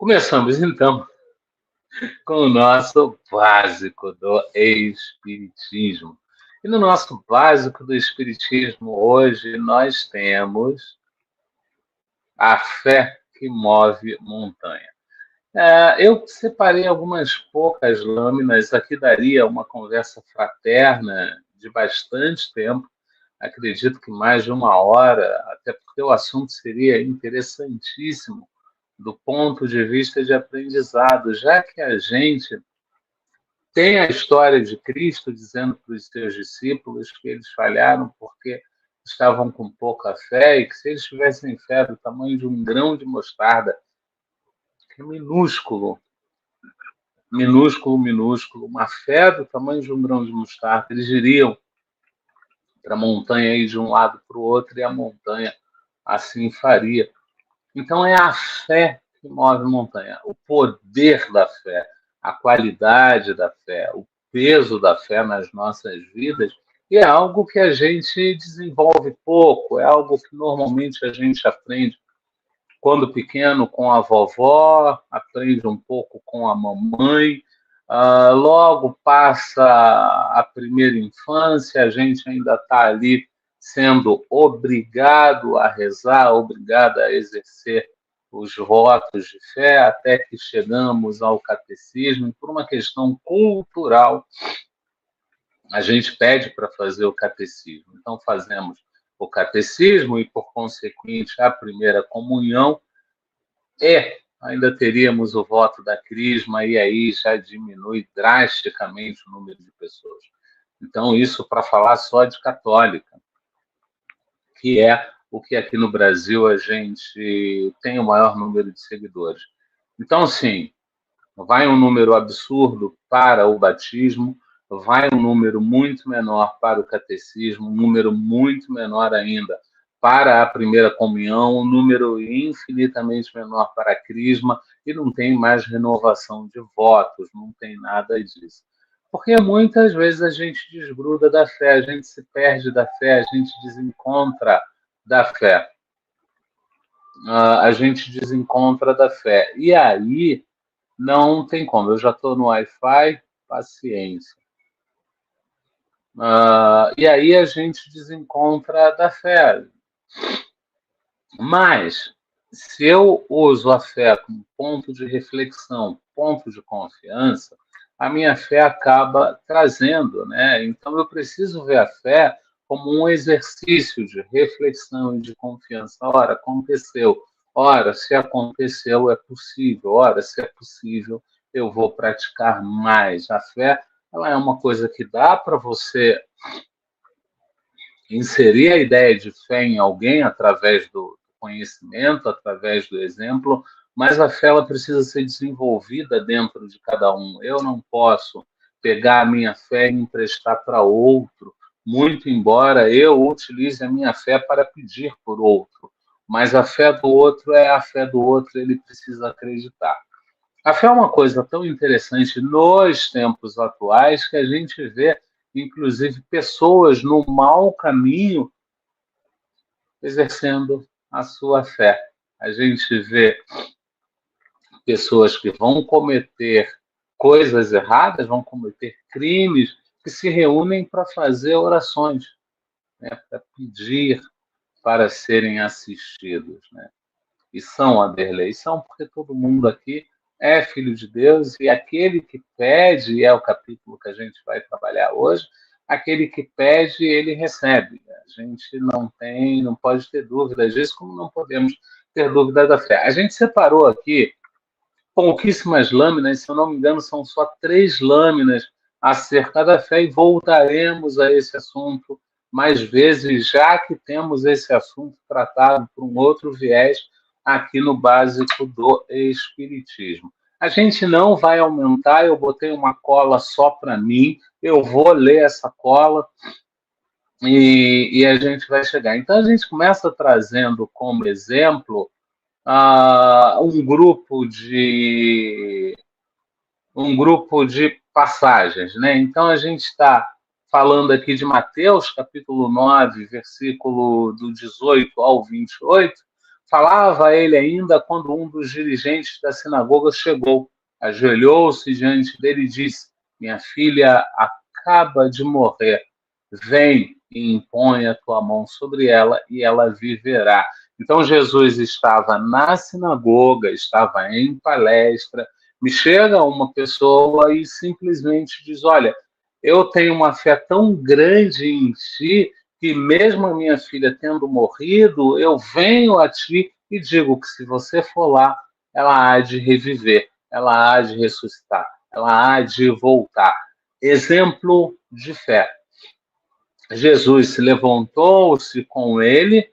Começamos então com o nosso básico do Espiritismo. E no nosso básico do Espiritismo hoje nós temos a fé que move montanha. Eu separei algumas poucas lâminas, aqui daria uma conversa fraterna de bastante tempo, acredito que mais de uma hora, até porque o assunto seria interessantíssimo do ponto de vista de aprendizado, já que a gente tem a história de Cristo dizendo para os seus discípulos que eles falharam porque estavam com pouca fé e que se eles tivessem fé do tamanho de um grão de mostarda, que é minúsculo, minúsculo, minúsculo, uma fé do tamanho de um grão de mostarda, eles iriam para a montanha ir de um lado para o outro e a montanha assim faria. Então é a fé que move montanha, o poder da fé, a qualidade da fé, o peso da fé nas nossas vidas, e é algo que a gente desenvolve pouco, é algo que normalmente a gente aprende quando pequeno com a vovó, aprende um pouco com a mamãe, logo passa a primeira infância, a gente ainda está ali sendo obrigado a rezar, obrigado a exercer os votos de fé, até que chegamos ao catecismo, e por uma questão cultural, a gente pede para fazer o catecismo. Então, fazemos o catecismo e, por consequente, a primeira comunhão, e ainda teríamos o voto da Crisma, e aí já diminui drasticamente o número de pessoas. Então, isso para falar só de católica, que é o que aqui no Brasil a gente tem o maior número de seguidores. Então, sim, vai um número absurdo para o batismo, vai um número muito menor para o catecismo, um número muito menor ainda para a primeira comunhão, um número infinitamente menor para a crisma, e não tem mais renovação de votos, não tem nada disso. Porque muitas vezes a gente desgruda da fé, a gente se perde da fé, a gente desencontra da fé. A gente desencontra da fé. E aí não tem como. Eu já estou no Wi-Fi, paciência. E aí a gente desencontra da fé. Mas, se eu uso a fé como ponto de reflexão, ponto de confiança, a minha fé acaba trazendo, né? Então, eu preciso ver a fé como um exercício de reflexão e de confiança. Ora, aconteceu. Ora, se aconteceu, é possível. Ora, se é possível, eu vou praticar mais. A fé, ela é uma coisa que dá para você inserir a ideia de fé em alguém através do conhecimento, através do exemplo, mas a fé ela precisa ser desenvolvida dentro de cada um. Eu não posso pegar a minha fé e emprestar para outro, muito embora eu utilize a minha fé para pedir por outro, mas a fé do outro é a fé do outro, ele precisa acreditar. A fé é uma coisa tão interessante nos tempos atuais que a gente vê, inclusive, pessoas no mau caminho exercendo a sua fé. A gente vê pessoas que vão cometer coisas erradas, vão cometer crimes, que se reúnem para fazer orações, né, para pedir para serem assistidos. Né? E são, Aderlei, são porque todo mundo aqui é filho de Deus e aquele que pede, e é o capítulo que a gente vai trabalhar hoje, aquele que pede, ele recebe. A gente não pode ter dúvidas disso, como não podemos ter dúvida da fé. A gente separou aqui pouquíssimas lâminas, se eu não me engano, são só 3 lâminas acerca da fé, e voltaremos a esse assunto mais vezes, já que temos esse assunto tratado por um outro viés aqui no básico do Espiritismo. A gente não vai aumentar, eu botei uma cola só para mim, eu vou ler essa cola e a gente vai chegar. Então, a gente começa trazendo como exemplo um grupo de passagens, né? Então a gente está falando aqui de Mateus, capítulo 9, versículo do 18 ao 28, Falava ele ainda quando um dos dirigentes da sinagoga chegou, ajoelhou-se diante dele e disse: Minha filha acaba de morrer. Vem e impõe a tua mão sobre ela e ela viverá. Então Jesus estava na sinagoga, estava em palestra. Me chega uma pessoa e simplesmente diz: Olha, eu tenho uma fé tão grande em ti que mesmo a minha filha tendo morrido, eu venho a ti e digo que se você for lá, ela há de reviver, ela há de ressuscitar, ela há de voltar. Exemplo de fé. Jesus se levantou-se com ele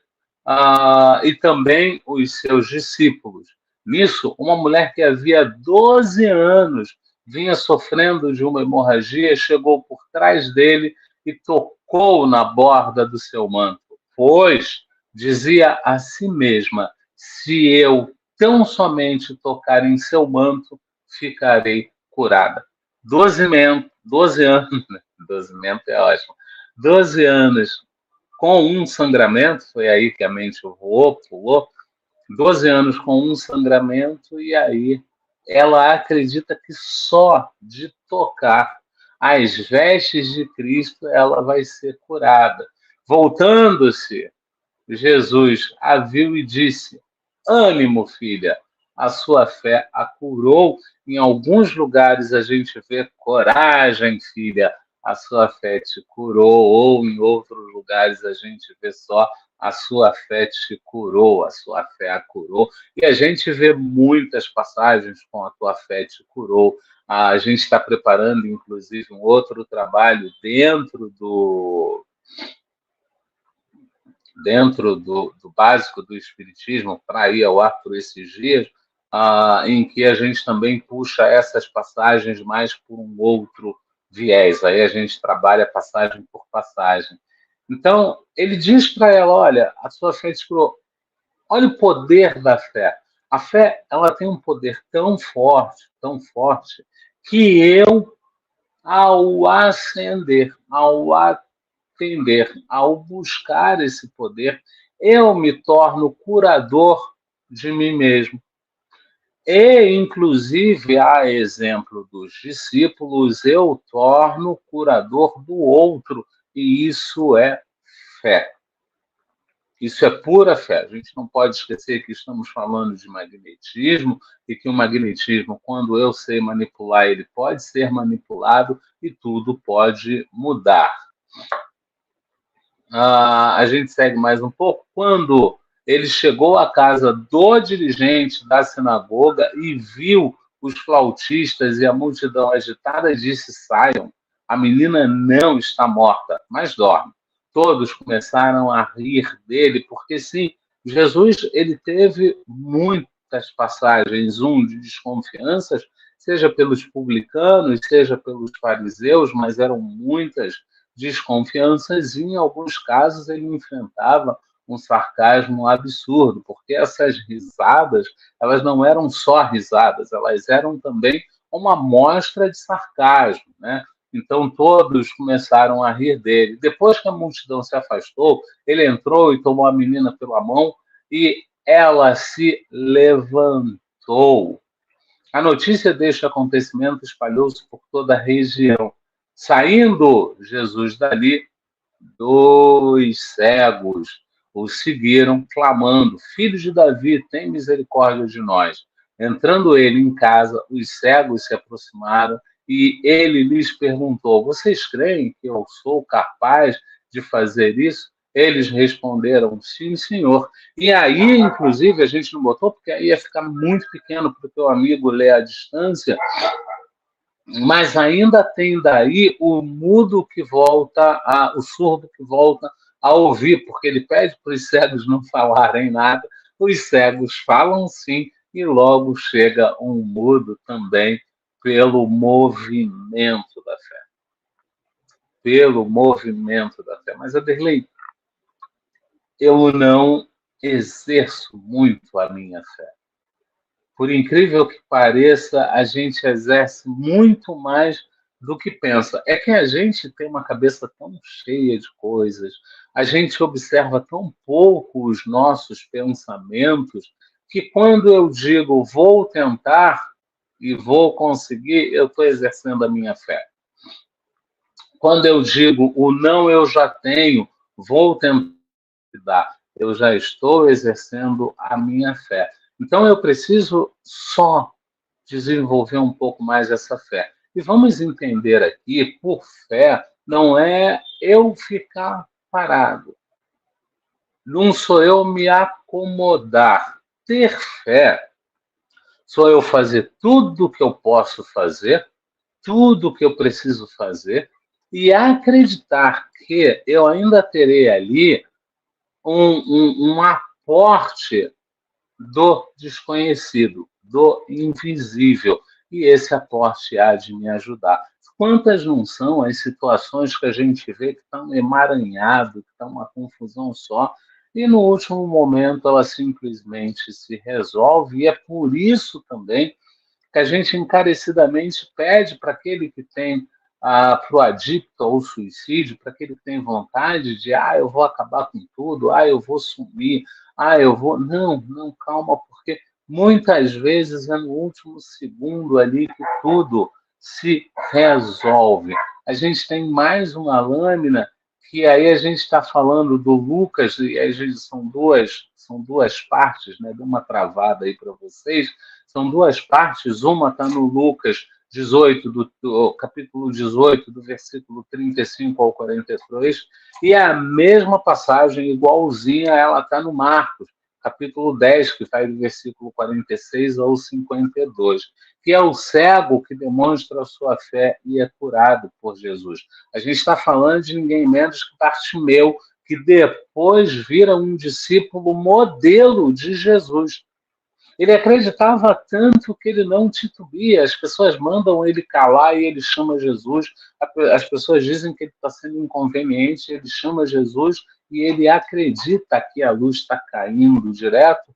e também os seus discípulos. Nisso, uma mulher que havia 12 anos vinha sofrendo de uma hemorragia, chegou por trás dele e tocou na borda do seu manto, pois dizia a si mesma: se eu tão somente tocar em seu manto, ficarei curada. 12 anos, 12 é ótimo, 12 anos com um sangramento, foi aí que a mente voou, pulou, 12 anos com um sangramento, e aí ela acredita que só de tocar as vestes de Cristo ela vai ser curada. Voltando-se, Jesus a viu e disse: Ânimo, filha, a sua fé a curou. Em alguns lugares a gente vê coragem, filha, a sua fé te curou, ou em outros lugares a gente vê só a sua fé te curou, a sua fé a curou. E a gente vê muitas passagens com a tua fé te curou. A gente está preparando, inclusive, um outro trabalho dentro do básico do Espiritismo, para ir ao ar por esses dias, em que a gente também puxa essas passagens mais por um outro viés. Aí a gente trabalha passagem por passagem. Então, ele diz para ela: olha, a sua fé te curou. Olha o poder da fé. A fé, ela tem um poder tão forte, que eu, ao ascender, ao atender, ao buscar esse poder, eu me torno curador de mim mesmo. E, inclusive, a exemplo dos discípulos, eu torno curador do outro. E isso é fé. Isso é pura fé. A gente não pode esquecer que estamos falando de magnetismo e que o magnetismo, quando eu sei manipular, ele pode ser manipulado e tudo pode mudar. A gente segue mais um pouco. Quando ele chegou à casa do dirigente da sinagoga e viu os flautistas e a multidão agitada, disse: Saiam, a menina não está morta, mas dorme. Todos começaram a rir dele, porque sim, Jesus ele teve muitas passagens, de desconfianças, seja pelos publicanos, seja pelos fariseus, mas eram muitas desconfianças, e em alguns casos ele enfrentava um sarcasmo absurdo, porque essas risadas, elas não eram só risadas, elas eram também uma mostra de sarcasmo, né? Então todos começaram a rir dele. Depois que a multidão se afastou, ele entrou e tomou a menina pela mão e ela se levantou. A notícia deste acontecimento espalhou-se por toda a região. Saindo Jesus dali, 2 cegos o seguiram, clamando: Filho de Davi, tem misericórdia de nós. Entrando ele em casa, os cegos se aproximaram e ele lhes perguntou: Vocês creem que eu sou capaz de fazer isso? Eles responderam: Sim, senhor. E aí, inclusive, a gente não botou, porque aí ia ficar muito pequeno para o teu amigo ler à distância, mas ainda tem daí o mudo que volta, o surdo que volta a ouvir, porque ele pede para os cegos não falarem nada, os cegos falam sim, e logo chega um mudo também pelo movimento da fé. Pelo movimento da fé. Mas, Aderlei, eu não exerço muito a minha fé. Por incrível que pareça, a gente exerce muito mais do que pensa. É que a gente tem uma cabeça tão cheia de coisas, a gente observa tão pouco os nossos pensamentos, que quando eu digo vou tentar e vou conseguir, eu estou exercendo a minha fé. Quando eu digo o não eu já tenho, vou tentar, eu já estou exercendo a minha fé. Então eu preciso só desenvolver um pouco mais essa fé. E vamos entender aqui, por fé, não é eu ficar parado, não sou eu me acomodar. Ter fé sou eu fazer tudo o que eu posso fazer, tudo o que eu preciso fazer, e acreditar que eu ainda terei ali um aporte do desconhecido, do invisível, e esse aporte há de me ajudar. Quantas não são as situações que a gente vê que estão emaranhadas, que estão uma confusão só, e no último momento ela simplesmente se resolve, e é por isso também que a gente encarecidamente pede para aquele que tem para o adicto ao suicídio, para aquele que tem vontade de, eu vou acabar com tudo, eu vou sumir, eu vou. Não, não, calma, porque muitas vezes é no último segundo ali que tudo se resolve. A gente tem mais uma lâmina que aí a gente está falando do Lucas, e às vezes são duas partes, né? Deu uma travada aí para vocês. São duas partes, uma está no Lucas 18, do capítulo 18, do versículo 35 ao 42, e a mesma passagem, igualzinha, ela está no Marcos, capítulo 10, que vai do versículo 46 ao 52, que é o cego que demonstra a sua fé e é curado por Jesus. A gente está falando de ninguém menos que Bartimeu, que depois vira um discípulo modelo de Jesus. Ele acreditava tanto que ele não titubia. As pessoas mandam ele calar e ele chama Jesus. As pessoas dizem que ele está sendo inconveniente, ele chama Jesus e ele acredita que a luz está caindo direto.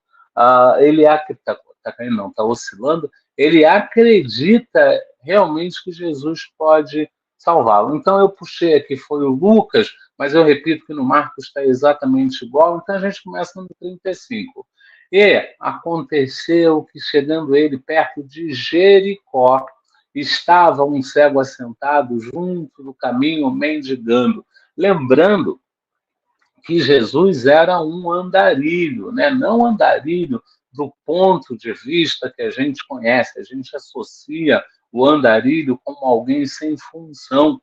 Ele está caindo, não, está oscilando. Ele acredita realmente que Jesus pode salvá-lo. Então eu puxei aqui, foi o Lucas, mas eu repito que no Marcos está exatamente igual. Então a gente começa no 35. E aconteceu que, chegando ele perto de Jericó, estava um cego assentado junto do caminho, mendigando. Lembrando que Jesus era um andarilho, né? Não andarilho do ponto de vista que a gente conhece. A gente associa o andarilho como alguém sem função,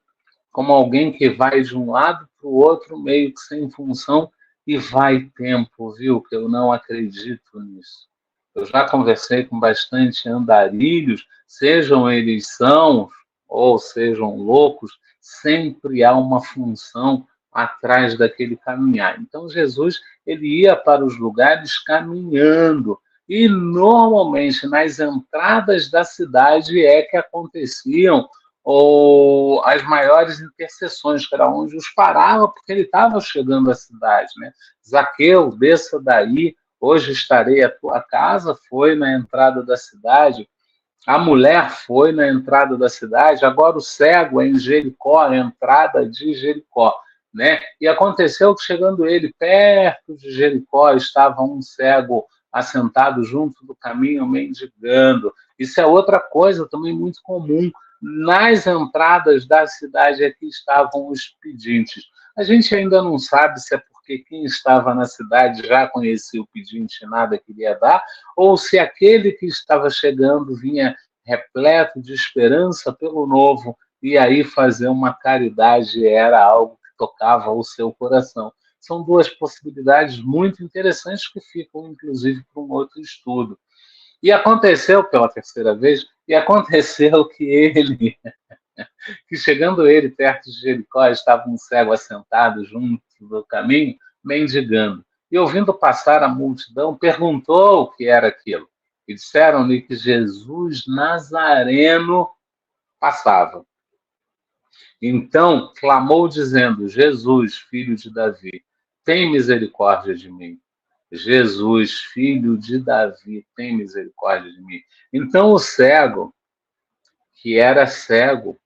como alguém que vai de um lado para o outro, meio que sem função, e vai tempo, viu? Que eu não acredito nisso. Eu já conversei com bastante andarilhos, sejam eles sãos ou sejam loucos, sempre há uma função atrás daquele caminhar. Então Jesus ele ia para os lugares caminhando, e normalmente nas entradas da cidade é que aconteciam ou as maiores intercessões, que era onde os parava, porque ele estava chegando à cidade, né? Zaqueu, desça daí, hoje estarei à tua casa, foi na entrada da cidade. A mulher foi na entrada da cidade, agora o cego é em Jericó, a entrada de Jericó, né? E aconteceu que, chegando ele perto de Jericó, estava um cego assentado junto do caminho, mendigando. Isso é outra coisa também muito comum. Nas entradas da cidade é que estavam os pedintes. A gente ainda não sabe se é porque quem estava na cidade já conhecia o pedinte e nada queria dar, ou se aquele que estava chegando vinha repleto de esperança pelo novo, e aí fazer uma caridade era algo que tocava o seu coração. São duas possibilidades muito interessantes que ficam, inclusive, para um outro estudo. E aconteceu pela terceira vez, e aconteceu que chegando ele perto de Jericó, estava um cego assentado junto do caminho, mendigando. E ouvindo passar a multidão, perguntou o que era aquilo. E disseram-lhe que Jesus Nazareno passava. Então clamou, dizendo: Jesus, filho de Davi, tem misericórdia de mim. Jesus, filho de Davi, tem misericórdia de mim. Então o cego, que era cego,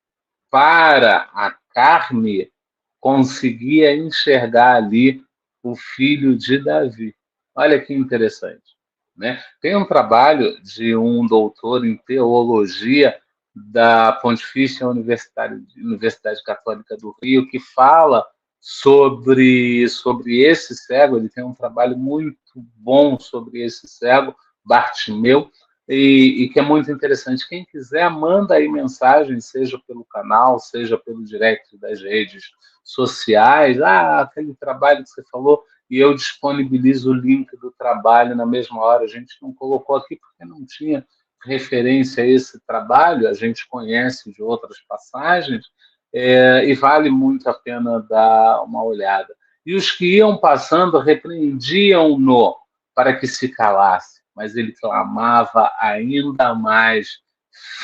para a carne, conseguia enxergar ali o filho de Davi. Olha que interessante, né? Tem um trabalho de um doutor em teologia da Pontifícia Universidade Católica do Rio que fala sobre esse cego. Ele tem um trabalho muito bom sobre esse cego, Bartimeu, e que é muito interessante. Quem quiser, manda aí mensagem, seja pelo canal, seja pelo direct das redes sociais. Aquele trabalho que você falou, e eu disponibilizo o link do trabalho na mesma hora. A gente não colocou aqui porque não tinha referência a esse trabalho, a gente conhece de outras passagens, e vale muito a pena dar uma olhada. E os que iam passando repreendiam-no para que se calasse, mas ele clamava ainda mais: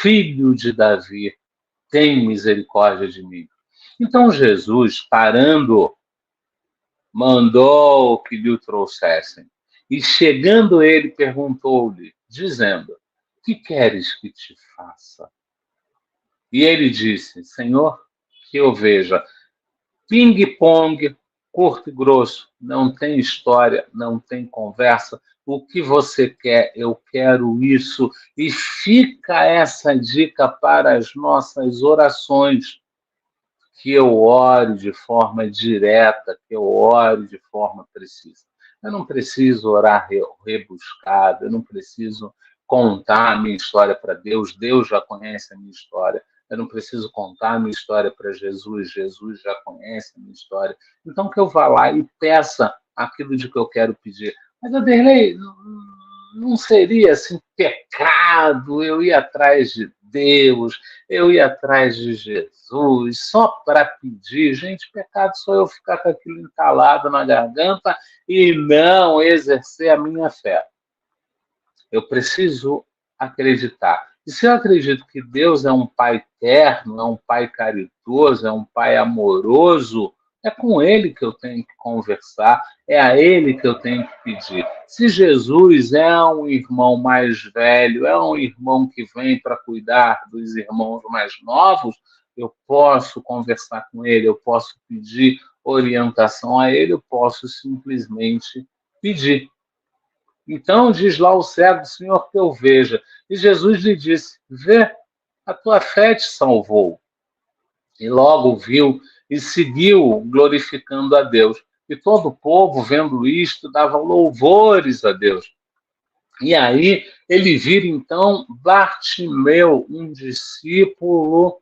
Filho de Davi, tem misericórdia de mim. Então Jesus, parando, mandou que lhe o trouxessem. E chegando ele, perguntou-lhe, dizendo: Que queres que te faça? E ele disse: Senhor, que eu veja. Ping-pong, curto e grosso, não tem história, não tem conversa. O que você quer? Eu quero isso. E fica essa dica para as nossas orações, que eu ore de forma direta, que eu ore de forma precisa. Eu não preciso orar rebuscado, eu não preciso contar a minha história para Deus, Deus já conhece a minha história. Eu não preciso contar a minha história para Jesus, Jesus já conhece a minha história. Então, que eu vá lá e peça aquilo de que eu quero pedir. Mas, Aderlei, não seria assim pecado eu ir atrás de Deus, eu ir atrás de Jesus, só para pedir? Gente, pecado sou eu ficar com aquilo entalado na garganta e não exercer a minha fé. Eu preciso acreditar. E se eu acredito que Deus é um pai terno, é um pai caridoso, é um pai amoroso, é com ele que eu tenho que conversar, é a ele que eu tenho que pedir. Se Jesus é um irmão mais velho, é um irmão que vem para cuidar dos irmãos mais novos, eu posso conversar com ele, eu posso pedir orientação a ele, eu posso simplesmente pedir. Então diz lá o cego: Senhor, que eu veja. E Jesus lhe disse: Vê, a tua fé te salvou. E logo viu e seguiu glorificando a Deus. E todo o povo, vendo isto, dava louvores a Deus. E aí ele vira então Bartimeu, um discípulo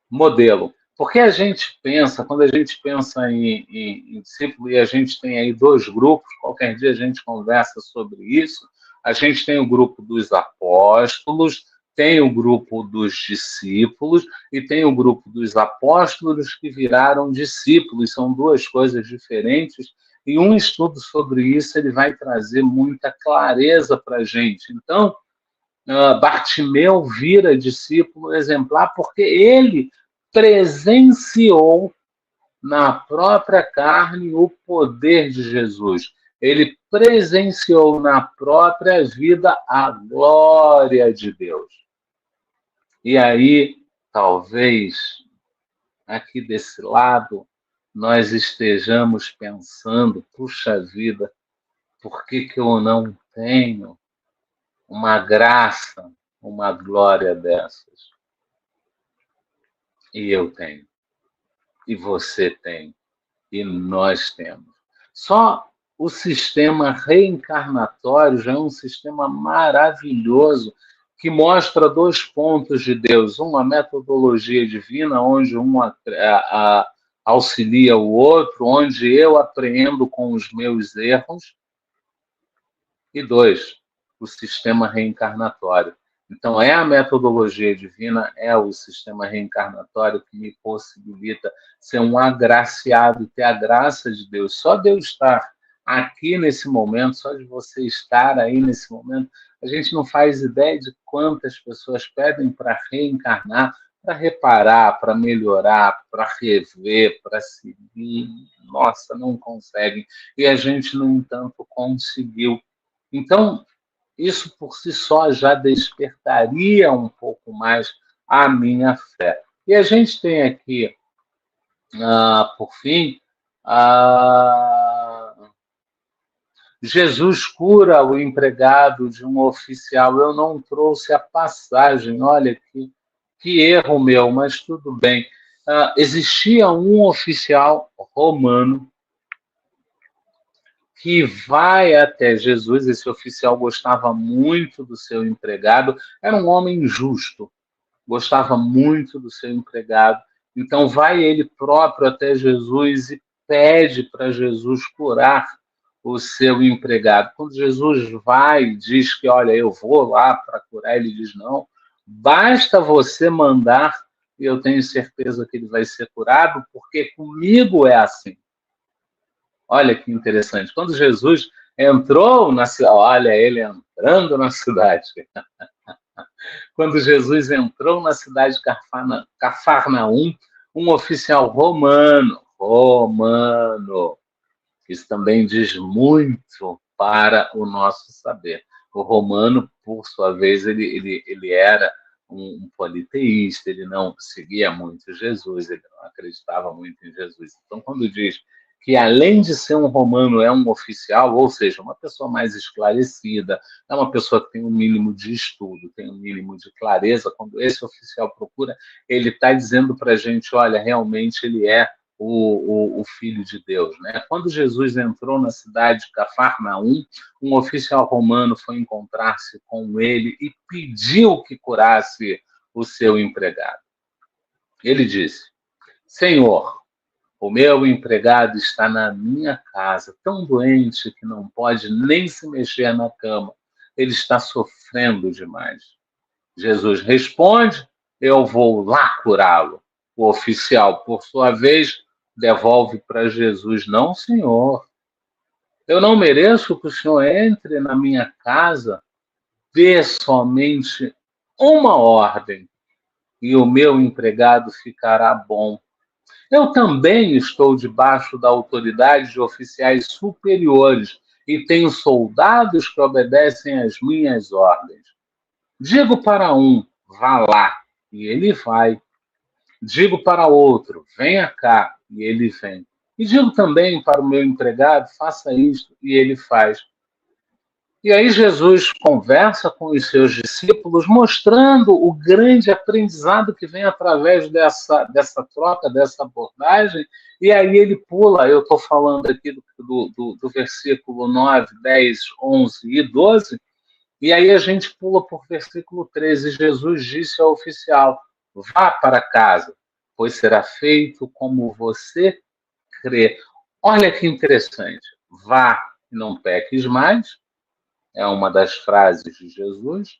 modelo. Porque a gente pensa, quando a gente pensa em discípulo, e a gente tem aí dois grupos, qualquer dia a gente conversa sobre isso. A gente tem o grupo dos apóstolos, tem o grupo dos discípulos e tem o grupo dos apóstolos que viraram discípulos. São duas coisas diferentes, e um estudo sobre isso ele vai trazer muita clareza para a gente. Então, Bartimeu vira discípulo exemplar porque ele presenciou na própria carne o poder de Jesus. Ele presenciou na própria vida a glória de Deus. E aí, talvez, aqui desse lado, nós estejamos pensando: puxa vida, por que que eu não tenho uma graça, uma glória dessas? E eu tenho, e você tem, e nós temos. Só o sistema reencarnatório já é um sistema maravilhoso que mostra dois pontos de Deus: uma metodologia divina, onde um auxilia o outro, onde eu apreendo com os meus erros, e dois, o sistema reencarnatório. Então, é a metodologia divina, é o sistema reencarnatório que me possibilita ser um agraciado, ter a graça de Deus. Só Deus estar aqui nesse momento, só de você estar aí nesse momento, a gente não faz ideia de quantas pessoas pedem para reencarnar, para reparar, para melhorar, para rever, para seguir. Nossa, não conseguem. E a gente, no entanto, conseguiu. Então, isso por si só já despertaria um pouco mais a minha fé. E a gente tem aqui, por fim, ah, Jesus cura o empregado de um oficial. Eu não trouxe a passagem, olha que erro meu, mas tudo bem. Existia um oficial romano que vai até Jesus. Esse oficial gostava muito do seu empregado, era um homem justo, gostava muito do seu empregado. Então vai ele próprio até Jesus e pede para Jesus curar o seu empregado. Quando Jesus vai e diz que, olha, eu vou lá para curar, ele diz, não, basta você mandar e eu tenho certeza que ele vai ser curado, porque comigo é assim. Olha que interessante. Quando Jesus entrou na cidade, olha ele entrando na cidade. Quando Jesus entrou na cidade de Cafarnaum, um oficial romano, isso também diz muito para o nosso saber. O romano, por sua vez, ele era um politeísta, ele não seguia muito Jesus, ele não acreditava muito em Jesus. Então, quando diz que, além de ser um romano, é um oficial, ou seja, uma pessoa mais esclarecida, é uma pessoa que tem um mínimo de estudo, tem um mínimo de clareza, quando esse oficial procura, ele está dizendo para a gente, olha, realmente ele é o Filho de Deus. Né? Quando Jesus entrou na cidade de Cafarnaum, um oficial romano foi encontrar-se com ele e pediu que curasse o seu empregado. Ele disse, Senhor, o meu empregado está na minha casa, tão doente que não pode nem se mexer na cama. Ele está sofrendo demais. Jesus responde, eu vou lá curá-lo. O oficial, por sua vez, devolve para Jesus, não, senhor. Eu não mereço que o senhor entre na minha casa, dê somente uma ordem e o meu empregado ficará bom. Eu também estou debaixo da autoridade de oficiais superiores e tenho soldados que obedecem às minhas ordens. Digo para um, vá lá, e ele vai. Digo para outro, venha cá, e ele vem. E digo também para o meu empregado, faça isto, e ele faz. E aí Jesus conversa com os seus discípulos, mostrando o grande aprendizado que vem através dessa troca, dessa abordagem, e aí ele pula, eu estou falando aqui do versículo 9, 10, 11 e 12, e aí a gente pula por versículo 13. Jesus disse ao oficial, vá para casa, pois será feito como você crê. Olha que interessante, vá e não peques mais, é uma das frases de Jesus.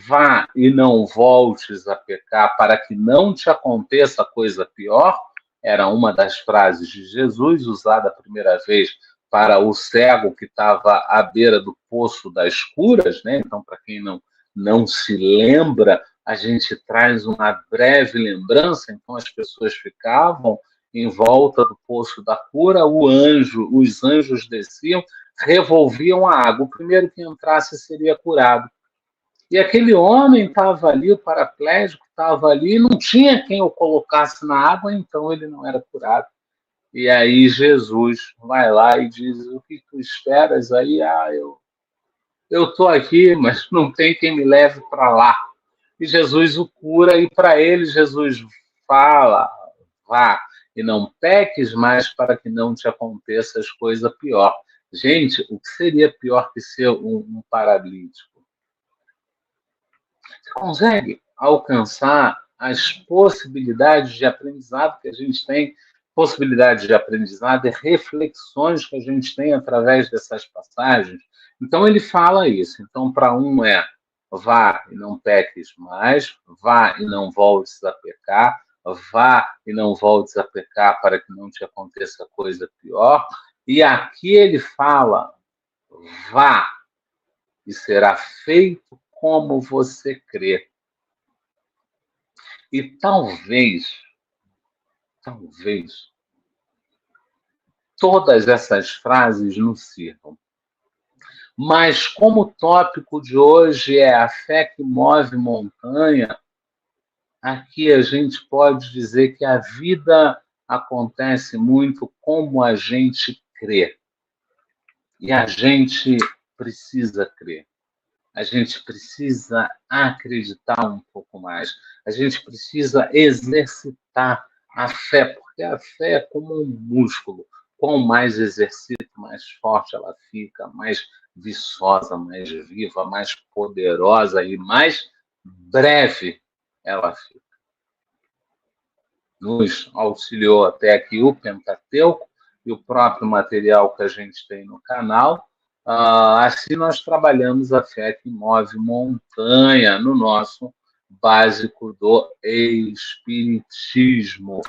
Vá e não voltes a pecar para que não te aconteça coisa pior. Era uma das frases de Jesus, usada a primeira vez para o cego que estava à beira do poço das curas. Né? Então, para quem não se lembra, a gente traz uma breve lembrança. Então, as pessoas ficavam em volta do poço da cura, os anjos desciam, revolviam a água. O primeiro que entrasse seria curado. E aquele homem estava ali, o paraplégico estava ali, não tinha quem o colocasse na água, então ele não era curado. E aí Jesus vai lá e diz, o que tu esperas aí? Eu estou aqui, mas não tem quem me leve para lá. E Jesus o cura, e para ele Jesus fala, vá, e não peques mais para que não te aconteça as coisas pior. Gente, o que seria pior que ser um paralítico? Você consegue alcançar as possibilidades de aprendizado que a gente tem, possibilidades de aprendizado e reflexões que a gente tem através dessas passagens? Então, ele fala isso. Então, para um é vá e não peques mais, vá e não voltes a pecar, vá e não voltes a pecar para que não te aconteça coisa pior. E aqui ele fala, vá e será feito como você crê. E talvez, todas essas frases nos sirvam. Mas como o tópico de hoje é a fé que move montanha, aqui a gente pode dizer que a vida acontece muito como a gente crê. E a gente precisa crer. A gente precisa acreditar um pouco mais. A gente precisa exercitar a fé, porque a fé é como um músculo. Quanto mais exercita, mais forte ela fica, mais viçosa, mais viva, mais poderosa e mais breve ela fica. Nos auxiliou até aqui o Pentateuco e o próprio material que a gente tem no canal. Assim nós trabalhamos a fé que move montanha no nosso básico do Espiritismo.